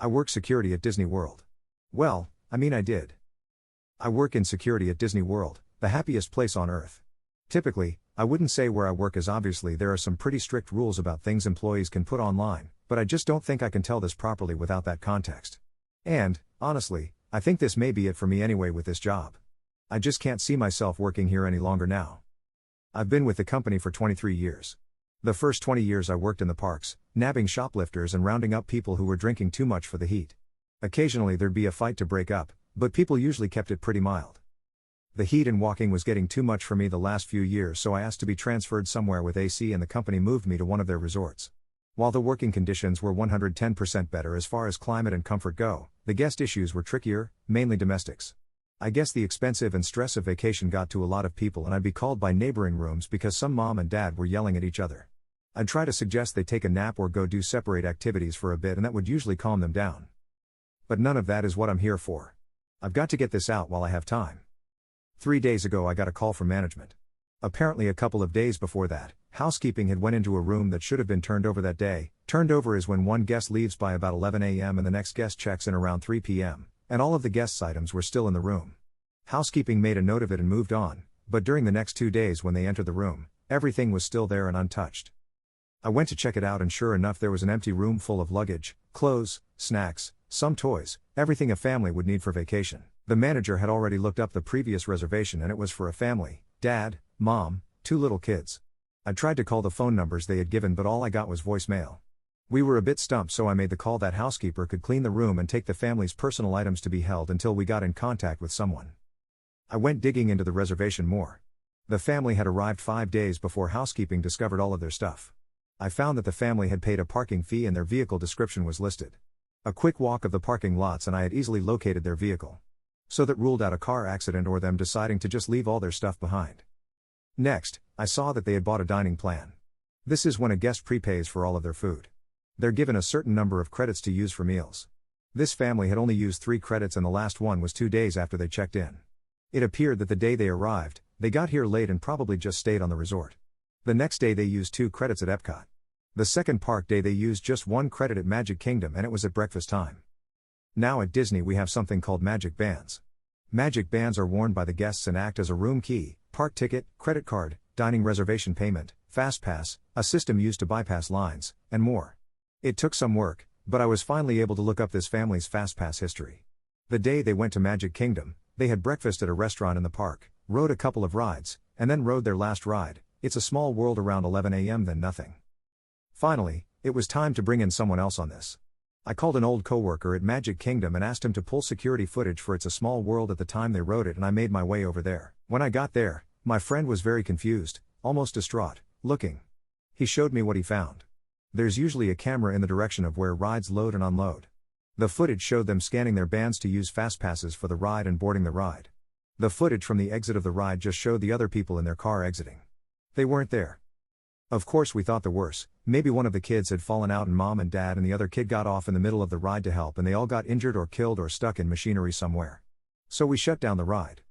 I work security at Disney World. Well, I did. I work in security at Disney World, the happiest place on earth. Typically, I wouldn't say where I work as obviously there are some pretty strict rules about things employees can put online, but I just don't think I can tell this properly without that context. And, honestly, I think this may be it for me anyway with this job. I just can't see myself working here any longer now. I've been with the company for 23 years. The first 20 years I worked in the parks, nabbing shoplifters and rounding up people who were drinking too much for the heat. Occasionally there'd be a fight to break up, but people usually kept it pretty mild. The heat and walking was getting too much for me the last few years, so I asked to be transferred somewhere with AC, and the company moved me to one of their resorts. While the working conditions were 110% better as far as climate and comfort go, the guest issues were trickier, mainly domestics. I guess the expensive and stress of vacation got to a lot of people, and I'd be called by neighboring rooms because some mom and dad were yelling at each other. I'd try to suggest they take a nap or go do separate activities for a bit, and that would usually calm them down. But none of that is what I'm here for. I've got to get this out while I have time. 3 days ago I got a call from management. Apparently a couple of days before that, housekeeping had went into a room that should have been turned over that day. Turned over is when one guest leaves by about 11 a.m. and the next guest checks in around 3 p.m., and all of the guests' items were still in the room. Housekeeping made a note of it and moved on, but during the next 2 days when they entered the room, everything was still there and untouched. I went to check it out, and sure enough there was an empty room full of luggage, clothes, snacks, some toys, everything a family would need for vacation. The manager had already looked up the previous reservation and it was for a family, dad, mom, 2 little kids. I tried to call the phone numbers they had given, but all I got was voicemail. We were a bit stumped, so I made the call that housekeeper could clean the room and take the family's personal items to be held until we got in contact with someone. I went digging into the reservation more. The family had arrived 5 days before housekeeping discovered all of their stuff. I found that the family had paid a parking fee and their vehicle description was listed. A quick walk of the parking lots and I had easily located their vehicle. So that ruled out a car accident or them deciding to just leave all their stuff behind. Next, I saw that they had bought a dining plan. This is when a guest prepays for all of their food. They're given a certain number of credits to use for meals. This family had only used 3 credits and the last one was 2 days after they checked in. It appeared that the day they arrived, they got here late and probably just stayed on the resort. The next day they used 2 credits at Epcot. The second park day they used just 1 credit at Magic Kingdom, and it was at breakfast time. Now at Disney we have something called Magic Bands. Magic Bands are worn by the guests and act as a room key, park ticket, credit card, dining reservation payment, fast pass, a system used to bypass lines, and more. It took some work, but I was finally able to look up this family's fast pass history. The day they went to Magic Kingdom, they had breakfast at a restaurant in the park, rode a couple of rides, and then rode their last ride, It's a Small World, around 11 a.m. then nothing. Finally, it was time to bring in someone else on this. I called an old coworker at Magic Kingdom and asked him to pull security footage for It's a Small World at the time they wrote it, and I made my way over there. When I got there, my friend was very confused, almost distraught, looking. He showed me what he found. There's usually a camera in the direction of where rides load and unload. The footage showed them scanning their bands to use fast passes for the ride and boarding the ride. The footage from the exit of the ride just showed the other people in their car exiting. They weren't there. Of course we thought the worst, maybe one of the kids had fallen out and mom and dad and the other kid got off in the middle of the ride to help and they all got injured or killed or stuck in machinery somewhere. So we shut down the ride.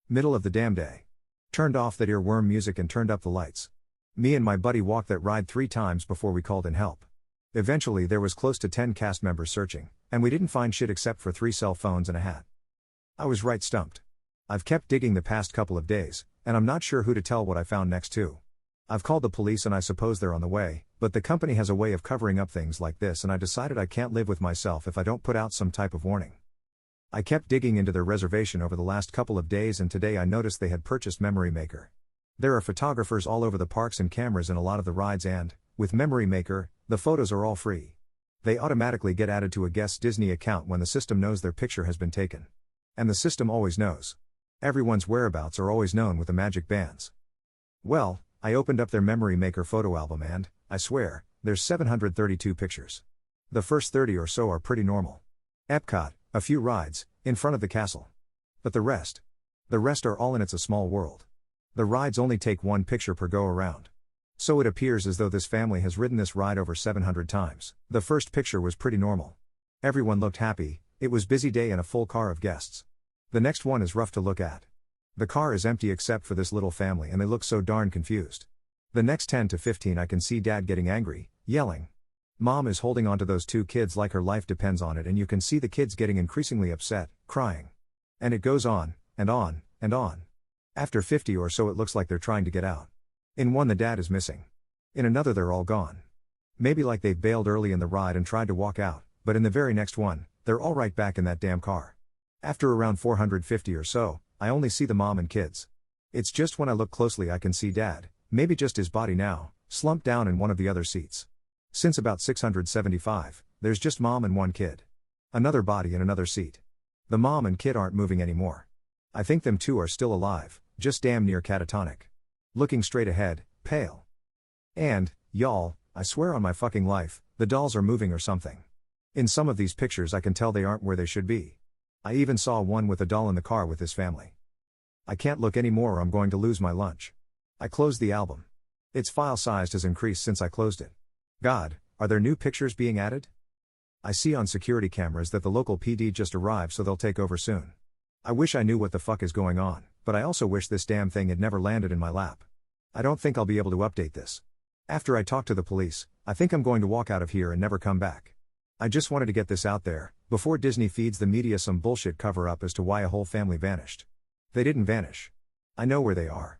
Middle of the damn day. Turned off that earworm music and turned up the lights. Me and my buddy walked that ride 3 times before we called in help. Eventually there was close to 10 cast members searching, and we didn't find shit except for 3 cell phones and a hat. I was right stumped. I've kept digging the past couple of days, and I'm not sure who to tell what I found next to. I've called the police and I suppose they're on the way, but the company has a way of covering up things like this and I decided I can't live with myself if I don't put out some type of warning. I kept digging into their reservation over the last couple of days and today I noticed they had purchased Memory Maker. There are photographers all over the parks and cameras in a lot of the rides and, with Memory Maker, the photos are all free. They automatically get added to a guest's Disney account when the system knows their picture has been taken. And the system always knows. Everyone's whereabouts are always known with the Magic Bands. Well, I opened up their Memory Maker photo album and, I swear, there's 732 pictures. The first 30 or so are pretty normal. Epcot, a few rides, in front of the castle. But the rest are all in It's a Small World. The rides only take 1 picture per go around. So it appears as though this family has ridden this ride over 700 times. The first picture was pretty normal. Everyone looked happy, it was busy day and a full car of guests. The next one is rough to look at. The car is empty except for this little family and they look so darn confused. The next 10 to 15 I can see dad getting angry, yelling. Mom is holding onto those two kids like her life depends on it, and you can see the kids getting increasingly upset, crying. And it goes on, and on, and on. After 50 or so it looks like they're trying to get out. In one the dad is missing. In another they're all gone. Maybe like they've bailed early in the ride and tried to walk out, but in the very next one, they're all right back in that damn car. After around 450 or so, I only see the mom and kids. It's just when I look closely I can see dad, maybe just his body now, slumped down in one of the other seats. Since about 675, there's just mom and one kid. Another body in another seat. The mom and kid aren't moving anymore. I think them two are still alive, just damn near catatonic. Looking straight ahead, pale. And, y'all, I swear on my fucking life, the dolls are moving or something. In some of these pictures I can tell they aren't where they should be. I even saw one with a doll in the car with his family. I can't look anymore or I'm going to lose my lunch. I closed the album. Its file size has increased since I closed it. God, are there new pictures being added? I see on security cameras that the local PD just arrived, so they'll take over soon. I wish I knew what the fuck is going on, but I also wish this damn thing had never landed in my lap. I don't think I'll be able to update this. After I talk to the police, I think I'm going to walk out of here and never come back. I just wanted to get this out there, before Disney feeds the media some bullshit cover-up as to why a whole family vanished. They didn't vanish. I know where they are.